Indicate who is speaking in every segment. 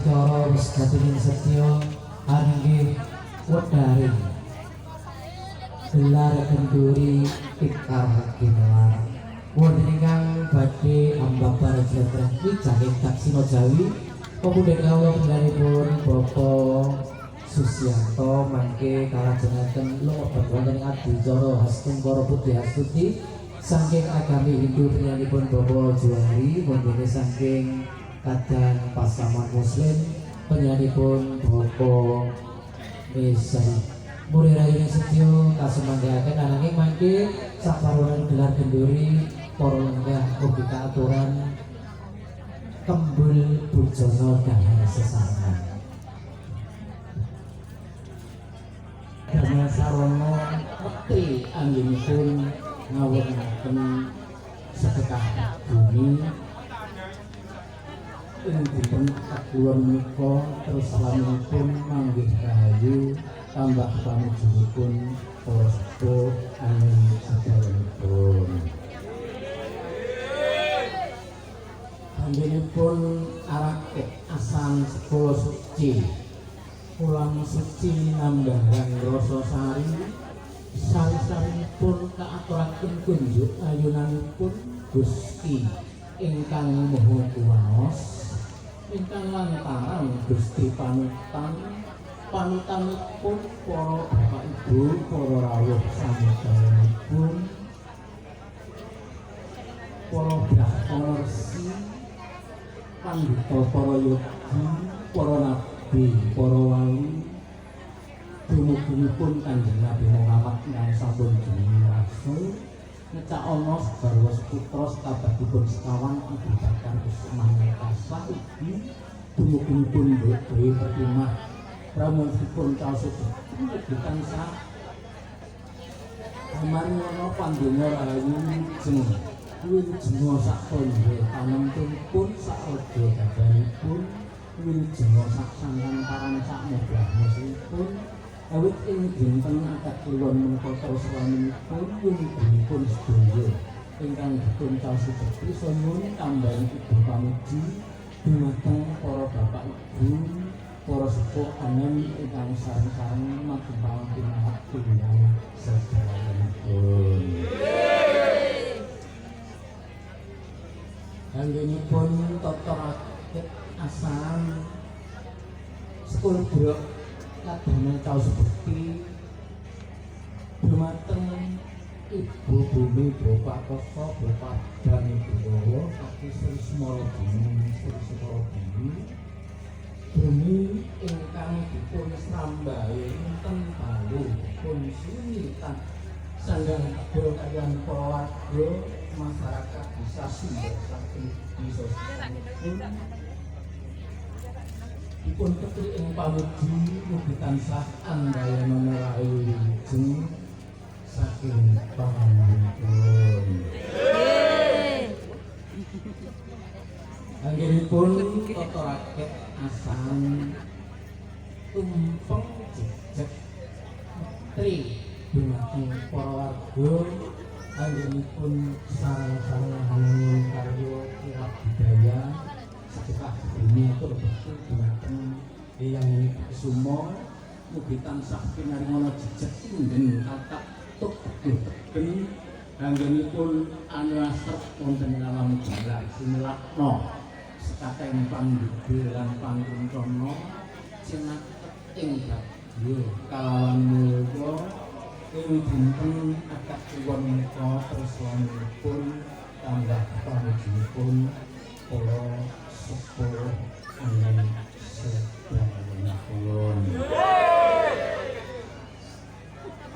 Speaker 1: adicara wis katengin setya anggih wedharing gelar kenduri tikar kinelar wonten ingkang badhe ambabar jletrehi saking Daksina Jawi pemuda kawula penggalipun Bapak Susianto mangke kalajengaken lumebet wonten ing adicara Hastungkara Putih Astuti saking agami Hindu penyanipun Bapak Juwari wonten saking kadang pasaman Muslim penyanipun Bapak Mesari Muri Rayu Setyo kasumanggaken ananging mangke saparonan gelar kenduri para lenggah ugi kaaturan kembul bujana dahar sesarengan Dhamma Sarono mekti anggenipun ngawontenaken sedekah bumi ing dinten kakulon menika terus salamipun manggih rahayu tambah panujipun para sepuh aning sedherekipun anggenipun arakit asan 10 suci ulang suci nambahan rasa sari sari-sarinipun kaaturaken kunjuk ayunanipun Gusti ingkang Maha Kuwaos ingkang lantaran Gusti panutanipun para bapak ibu para rawuh samudayanipun para brahmana resi pandhita para yogi para nabi para wali dumuginipun Kanjeng Nabi Muhammad ingkang sampun jenengan rasul ngecak ana sabarwa putra sekabehipun sekawan ibu bakar Kusumangka saiki dumuginipun Dewi Fatimah pramuntipun caos ugi tansah amarna pandonga rahayu wilujeng sak tondo panentunipun sak raja gadanipun wilujeng sak sangkan parancak mobrahmasipun awit ing dinten akad kliwon menika terus laminipun wilujengipun sedaya ingkang dipun caos ugi nyuwun tambahan ibu pamuji dumateng para bapak ibu para sepuh anem ingkang sareng-sareng matur pinarak tinimbang sedherekipun. Anggenipun tata rakit asan sekul brok kadamel caos bekti dumateng Ibu Bumi Bapak Koso Bapak Dani Buwowo Kaki Sri Semoro Bumi Bumi ingkang dipun srambahe enten balu pun sunitan sandang kabul kaliyan para warga masyarakat bisa sumber saking desa dipun ketri ing pamuji mugi tansah andayana rahayu wilujeng saking panjenenganipun. Anggenipun tata rakit asan tumpeng jejeg tri dumateng para warga anggenipun sareng-sareng hanung karya kirab budaya sedekah bumi tur bekti dumateng Eyang Kusuma mugi tansah pinaringa jejeg inggen kathah tuk tegel anggenipun anwasrep wonten alam jalan sinilakna sekateng pandhedhe lan pangkuncana cinaket ing bagya kalawan mulya ing dinten akad kliwon menika tresnanipun tambah panujipun para sepuh anem sedherekipun.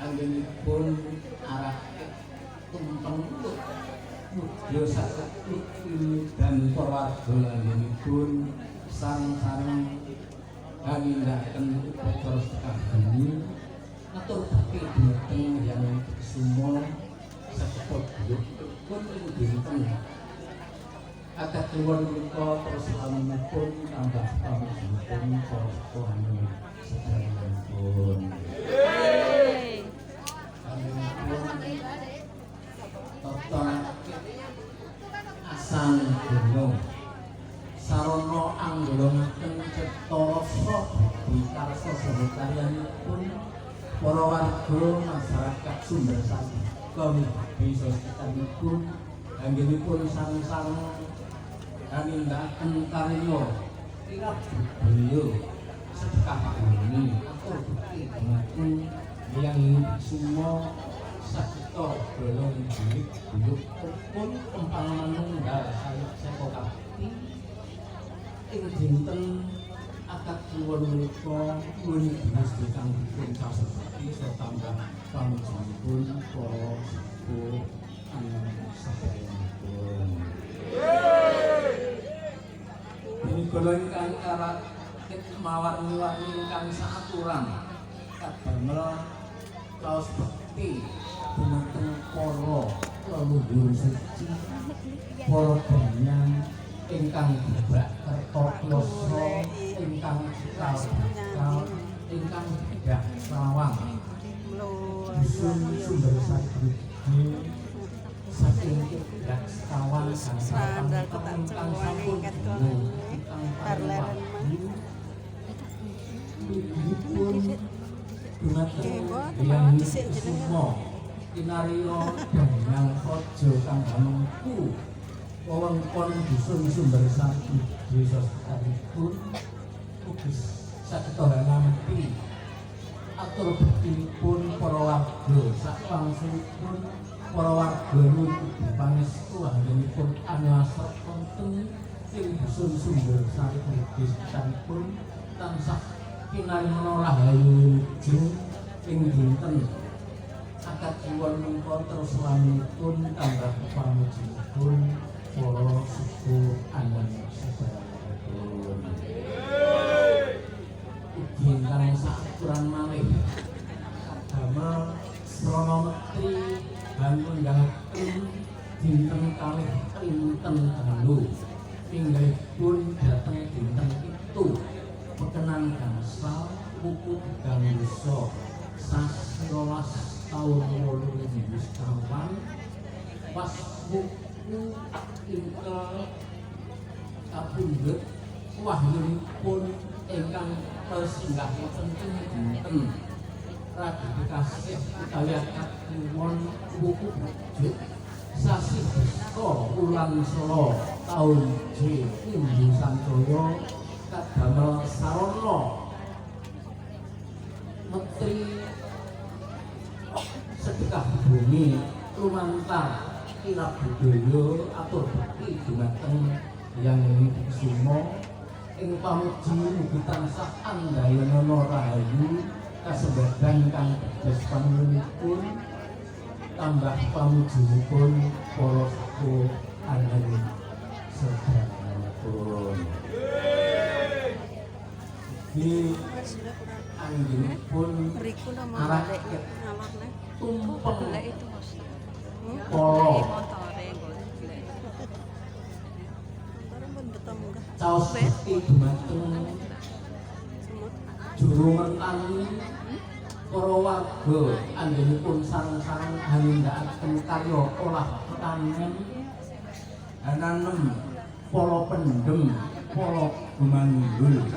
Speaker 1: Anggenipun arakit tumpeng mudya sakti dan perwarga anggenipun sareng-sareng nindakaken upacara sedekah bumi atur bakti dhumateng Hyang Kusuma sacepet pun ing dinten akad kliwon menika terus lamunipun tambah pamujipun para sepuh sedherekipun. Asan Gunung Sarono anggolongaken Toroso di karso sementarianipun para warga masyarakat Sumber Sari kami bisa sekitaripun anggenipun sareng-sareng kami nindakaken karya kirap beliau sedekah bumi atur bukti dhumateng yang semua sakita belum bilik buyuk pun umpama manunggal saya kabeh ing dinten akad kliwon menika nyuwun Gusti kang dipun kasebati sarta tambah pamujanipun para sepuh sabayanipun. Ini kula ingkang karakit mawarni-warni ingkang saaturan kadamel kaos bekti dhumateng para leluhur suci para danyang ingkang dibak kertoploso ingkang cikal ingkang bedah sawang dusun Sumber Sari saking bedah sawang
Speaker 2: Sandal ketak
Speaker 1: ingkang
Speaker 2: Jawa
Speaker 1: sampun
Speaker 2: ingkang kono parleren
Speaker 1: pun dumateng
Speaker 2: mah
Speaker 1: yang
Speaker 2: dhisik jenenge
Speaker 1: semua kinarya danyang raja kang damengku wewengkon dusun Sumber Sari desa sekitaripun ugi saged nampi atur bektinipun para warga sakwangsulipun para warga nutupi pangestu anggenipun angasar wonten ing dusun Sumber Sari desa sekitaripun tansah kinarya rahayu jeng ing dinten akad kliwon menika terus laminipun tambah pamujinipun para sepuh andan sabayanipun. Ugi ingkang saaturan malih kadamel Srana Mentri ngundhangaken dinten kalih Klinten Dalu pinggalipun dhateng dinten itu pekenan gangsal buku tigang dosa sasi 12 tahun 2000 sekawan pas buku ingkang kapundhut wahyunipun ingkang pesinggah wonten ing dinten ratifikasi utawi akad kliwon buku bujuk sasi Besto Wulan Solo tahun J Indu Sanjaya kadamel sarana Menteri Sedekah Bumi lumantar kirap budaya atur bekti dhumateng yang sumo ing pamuji mugi tansah andhayanana rahayu kasembadan kang dados panjenenganipun tambah pamujinipun para sepuh andan sabayanipun. Iki anggenipun
Speaker 2: mriku nama
Speaker 1: arah
Speaker 2: balik ngalahne
Speaker 1: tumpeng
Speaker 2: golek itu Mas
Speaker 1: polo
Speaker 2: motore golek motor pun betemunggah
Speaker 1: caos bekti dhumateng
Speaker 2: semut
Speaker 1: juru mentani para warga anggenipun sareng-sareng nindakaken karya olah tanem ananem polo pendem polo gumandul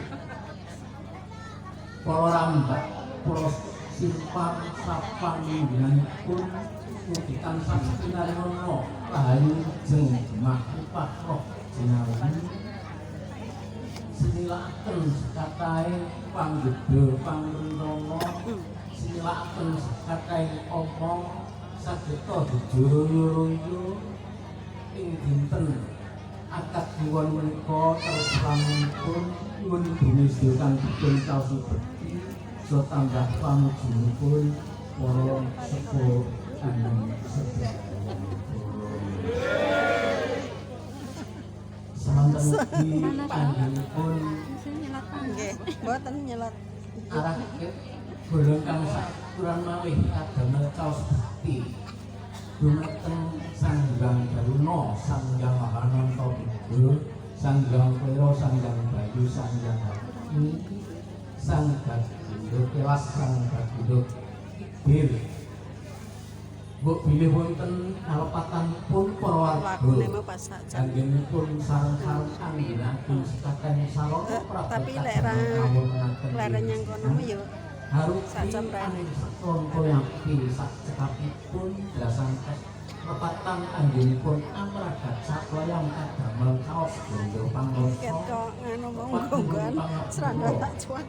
Speaker 1: para rambat para simpang sapang ninggalipun mugi tansah kinarya rahayu jeng makrifat roh jinawi sinilaken sekatahe panggedhe pangrentana sinilaken sekatahe omong sageta dijuru-yuru ing dinten akad kliwon menika terus lamunipun nyuwun bumi sedaya dipun taosi bekti so tambah pamujinipun para sepuh andan sabayanipun. Samanten ugi panjenenganipun
Speaker 2: nggih mboten nyelat
Speaker 1: arah golong kang sakurang malih kadamel caos bekti dhumateng Sanghyang Baruna, Sanghyang Mahananta Buddha, Sanghyang Klera, Sanghyang Bayu, Sanghyang Hati, Sang Bagindo Kelas, Sang Bagindo Kibir Mbok bilih wonten kalepatanipun para
Speaker 2: Lakune
Speaker 1: warga
Speaker 2: mah pas sak jam.
Speaker 1: anggenipun sareng-sareng anggenaken sekaten salana
Speaker 2: Tapi lek ra leren yang kono mah yo
Speaker 1: harus
Speaker 2: sak jam ra.
Speaker 1: Rongko yapi sak cekapipun belasan tes lepatan anggenipun amragat sakloyang kadamel kaos bondo
Speaker 2: Ket
Speaker 1: pangloso
Speaker 2: kok nganu monggo-monggoan seranda tak cuan.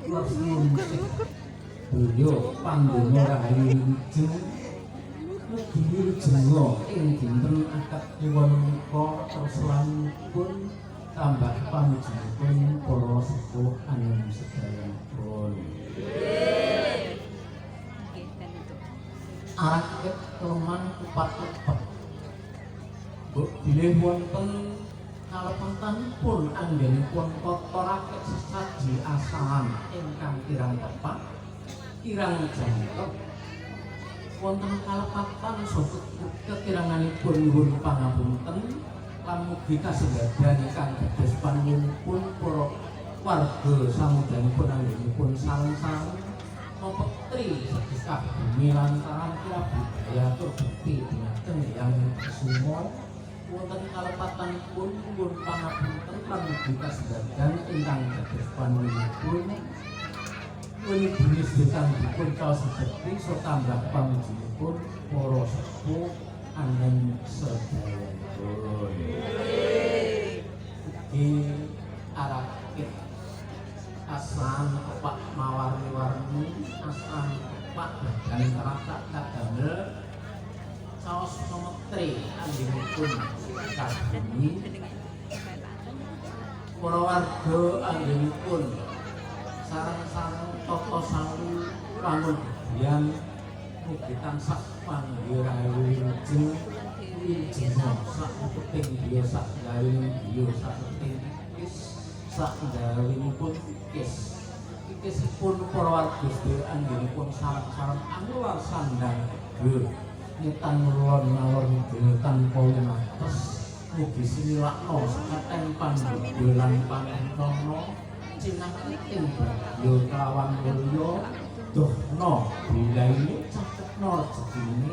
Speaker 1: Bulyo pandonga rahayu wijeng mugi jengo ing dinten akad kliwon menika terselanipun tambah pamujinipun para sepuh anum sedayanipun. Arak kelemahan kupat-kupat Mbok bilih wonten kalepatanipun anggenipun kotorake sesaji asahan ingkang kirang tepat kirang jangkep wonten kalepatan saha kekiranganipun nyuwun pangapunten lan mugi kasendadan ingkang dados panuwun para warga samudanipun anggenipun sareng-sareng mempetri sedekah bumi lantaran kira budaya terbukti dinten yang semua wonten kalepatanipun nyuwun pangapunten lan mugi kasendadan ingkang dados panuwunipun Wini jenis dekang dipun kaos seperti so tambah pamujinipun para sepuh anen sedayanipun. Ugi arakit asan kepak mawarni-warni asan kepak badan keratak kadamel kaos memetri anggenipun kademi para warga anggenipun sareng-sareng toto sawu wangun yang mugi tansah panggirayu wijeng wijena sak peting dia sak gawing dia sak peting ikis sak gawingipun ikisipun para warga sedherek anggenipun sareng-sareng angular sandang gur nyetan ngulon ngalor ngidul tanpa winates mugi sinilakno sekaten pandhedha lan panentono cinakating yo kelawan mulya dohna bilaine caketna rezekine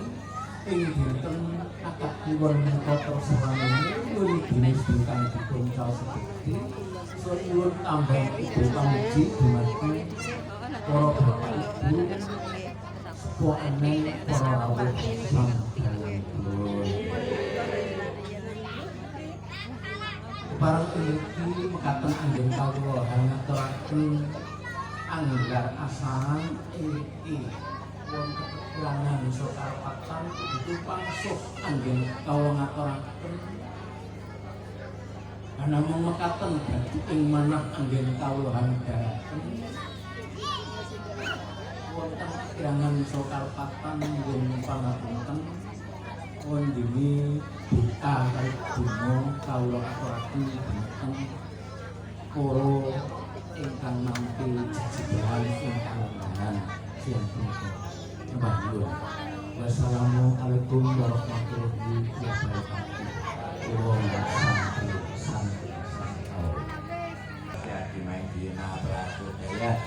Speaker 1: ing dinten akad kliwon menika terserane nyuwun jenis ingkang dipun caos seperti nyuwun tambah ibu pamuji dumateng para bapak ibu sepuh eneng para rawuh sampeyanipun. Barang ini mekaten anggen kawula ngaturaken anggar asahan iki wonten kekurangan sokarpatan itu pangsuh anggen kawula ngaturaken namung mekaten dadi ing manah anggen kawula handharaken wonten kekurangan sokarpatan anggen pangapunten wondene kita kali dungo kawula aturaken dhumateng para ingkang nampi jejebahan ingkang lengahan siang punika. Nyembah nyuwun. Wassalamualaikum warahmatullahi wabarakatuh. Om Santi.
Speaker 3: Jadi main dina prasudaya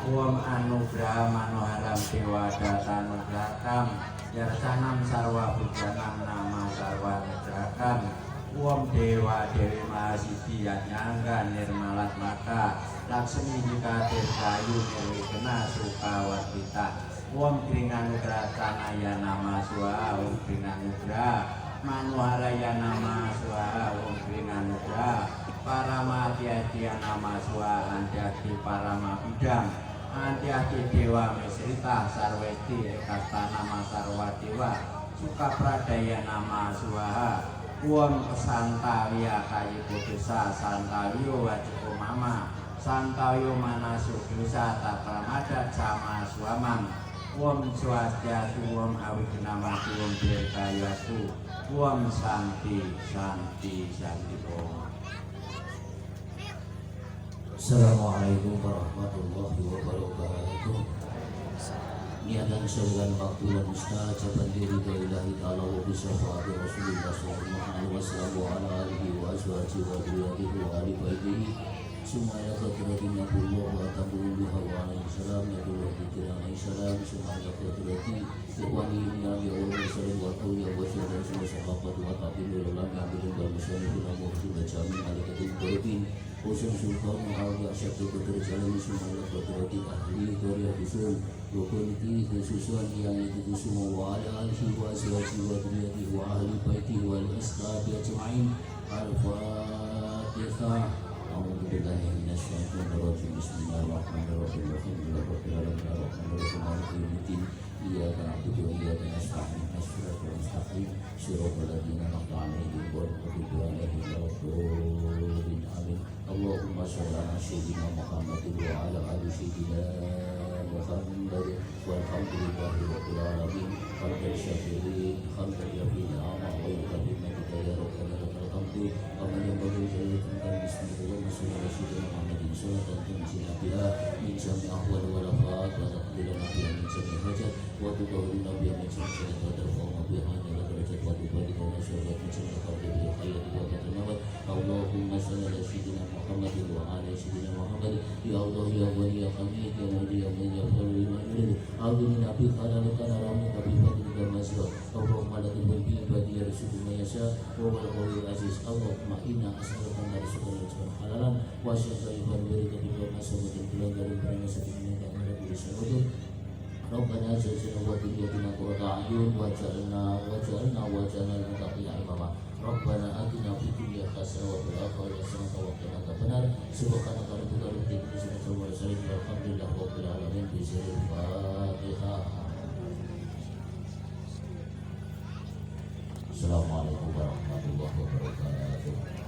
Speaker 3: Om anugrah manoharam dewa datanugraham Yarsanam sarwa bujanam nama sarwa nugraham Om dewa dewi mahasidi yanyangga nirmalat maka Laksmi jika dirgayu nirwikena sukawatita Om kringanugrah tanaya nama suha Om kringanugrah manuharaya nama suha Om kringanugrah Parama hati-hati nama suha anti-hati parama bidang anti-hati dewa mesrita sarweti ekasta nama sarwa dewa suka pradaya nama suha Uam santawiya kayi putusa santawiyo wajiku mama santawiyo manasu dosa tapramada sama suamang Uam swastiastu Uam awignamati Uam dirgayastu Uam santi Om.
Speaker 4: Assalamualaikum warahmatullahi wabarakatuh. Niatan syarikan maktulan mustajaban diri dailahi ta'ala wa bisafati Rasulullah sallallahu alaihi wasallam wa ala alihi wa azwajihi wa dhurriyyatihi wa ali baitihi sumaya qadrati nabiyullah wa tabuhu biha wa alaihi salam ya dullah dikira alaihi salam sumaya qadrati إخواني من أبي أولي وسلم والأولياء والشهداء والصحابة والتابعين والعلماء والمشايخ والمفتون الجامعين على كتب القربين Usul Sultan Muawiyah Syekh Dr. Jalani Sumaila Qadrati Ahli Qarya Usul Rukunti Khususan yang itu semua wa ala alihi wa azwajihi wa dhurriyyatihi wa ahli baitihi wal ashabi ajma'in Al-Fatihah A'udzu billahi minasy syaithanir rajim Bismillahirrahmanirrahim Alhamdulillahirabbil alamin arrahmanirrahim maliki yaumiddin Iyyaka na'budu wa iyyaka nasta'in ihdinas siratal mustaqim siratal ladzina an'amta 'alaihim ghairil maghdubi 'alaihim waladdallin amin Allahumma shalli ala sayyidina Muhammadin wa ala ali sayyidina Muhammad walhamdulillahi rabbil alamin hamdan syakirin hamdan yafina ama wa yuqaddimu ya rabbana lakal hamdu aman yang bagi jalakan bismillah masallallahu sayyidina Muhammadin sallallahu alaihi wasallam min jami' ahwal wal afat wa taqdilan nabiy min jami' hajat wa tudawwil nabiy min jami' syaitan wa tarfa'u nabiy hadal derajat wa tubarik wa nasyarakat min jami' qabli bil khayr wa tatanawat Allahumma salli ala sayyidina Muhammadin wa ala sayyidina Muhammad ya Allah ya wali ya hamid ya mudi ya man yaf'alu lima yurid a'udzu nabi kana kana rahmi nabi fadlika masra Allahumma la tudbil bi ibadi yarsudu ma yasha wa wal qawiyul aziz Allahumma inna as'aluka an tarzuqana rizqan halalan wa syaitan barika bi masabatin tulan dari barang sakitnya dan ada di syurga Rabbana jazina wa dunya qurrata a'yun waj'alna lil muttaqina imama Rabbana atina fid dunya hasanah wa fil akhirati hasanah wa qina adzabannar subhanaka rabbika rabbil izzati amma yasifun walhamdulillahi rabbil alamin bi sirril Fatihah Assalamualaikum warahmatullahi wabarakatuh